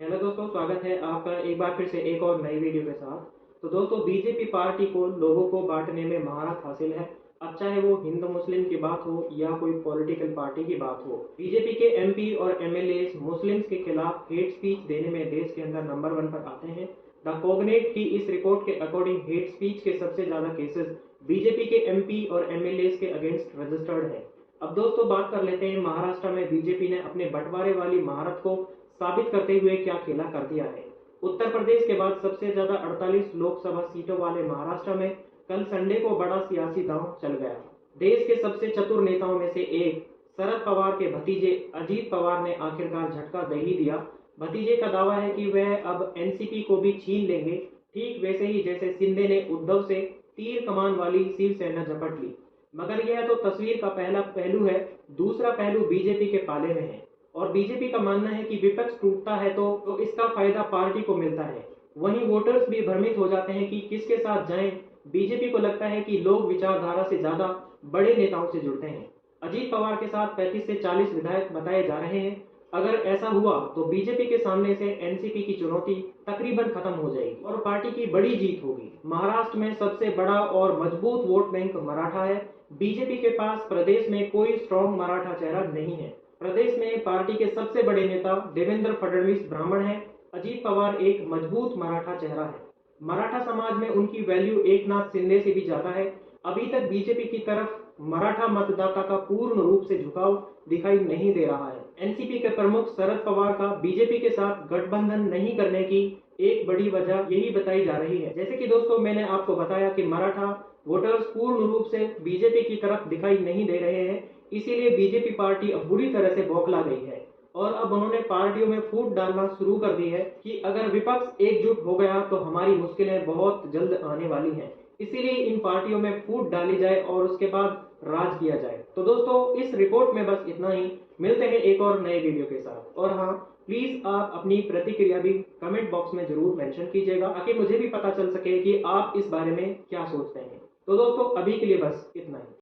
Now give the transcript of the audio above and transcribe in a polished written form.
Hello दोस्तों, स्वागत है आपका एक बार फिर से एक और नई वीडियो के साथ। तो दोस्तों, बीजेपी पार्टी को लोगों को बांटने में महारत हासिल है। अब चाहे वो हिंदू मुस्लिम की बात हो या कोई पॉलिटिकल पार्टी की बात हो, बीजेपी के एमपी और एमएलए मुस्लिम्स के खिलाफ हेट स्पीच देने में देश के अंदर नंबर 1 पर आते हैं। द कोगनेट की इस रिपोर्ट के अकॉर्डिंग हेट स्पीच के सबसे ज्यादा केसेस बीजेपी के एमपी और एमएलए के अगेंस्ट रजिस्टर्ड है। अब दोस्तों, बात कर लेते हैं महाराष्ट्र में बीजेपी ने अपने बंटवारे वाली महारत को साबित करते हुए क्या खेला कर दिया है। उत्तर प्रदेश के बाद सबसे ज्यादा 48 लोकसभा सीटों वाले महाराष्ट्र में कल संडे को बड़ा सियासी दांव चल गया। देश के सबसे चतुर नेताओं में से एक शरद पवार के भतीजे अजीत पवार ने आखिरकार झटका दे ही दिया। भतीजे का दावा है कि वह अब एनसीपी को भी छीन लेंगे, ठीक वैसे ही जैसे शिंदे ने उद्धव से तीर कमान वाली शिवसेना झपट ली। मगर यह तो तस्वीर का पहला पहलू है, दूसरा पहलू बीजेपी के पाले में है। और बीजेपी का मानना है कि विपक्ष टूटता है तो इसका फायदा पार्टी को मिलता है। वहीं वोटर्स भी भ्रमित हो जाते हैं कि किसके साथ जाएं। बीजेपी को लगता है कि लोग विचारधारा से ज्यादा बड़े नेताओं से जुड़ते हैं। अजीत पवार के साथ 35 से 40 विधायक बताए जा रहे हैं। अगर ऐसा हुआ तो बीजेपी के सामने से एनसीपी की चुनौती तकरीबन खत्म हो जाएगी और पार्टी की बड़ी जीत होगी। महाराष्ट्र में सबसे बड़ा और मजबूत वोट बैंक मराठा है। बीजेपी के पास प्रदेश में कोई स्ट्रॉन्ग मराठा चेहरा नहीं है। प्रदेश में पार्टी के सबसे बड़े नेता देवेंद्र फडणवीस ब्राह्मण हैं। अजीत पवार एक मजबूत मराठा चेहरा है। मराठा समाज में उनकी वैल्यू एकनाथ शिंदे से भी ज्यादा है। अभी तक बीजेपी की तरफ मराठा मतदाता का पूर्ण रूप से झुकाव दिखाई नहीं दे रहा है। एनसीपी के प्रमुख शरद पवार का बीजेपी के साथ गठबंधन नहीं करने की एक बड़ी वजह यही बताई जा रही है। जैसे कि दोस्तों, मैंने आपको बताया कि मराठा वोटर्स पूर्ण रूप से बीजेपी की तरफ दिखाई नहीं दे रहे हैं, इसीलिए बीजेपी पार्टी अब बुरी तरह से बौखला गई है और अब उन्होंने पार्टियों में फूट डालना शुरू कर दी है कि अगर विपक्ष एकजुट हो गया तो हमारी मुश्किलें बहुत जल्द आने वाली हैं। इसीलिए इन पार्टियों में फूट डाली जाए और उसके बाद राज किया जाए। तो दोस्तों, इस रिपोर्ट में बस इतना ही। मिलते हैं एक और नए वीडियो के साथ। और हाँ, प्लीज आप अपनी प्रतिक्रिया भी कमेंट बॉक्स में जरूर मेंशन कीजिएगा ताकि मुझे भी पता चल सके कि आप इस बारे में क्या सोचते हैं। तो दोस्तों, अभी के लिए बस इतना ही।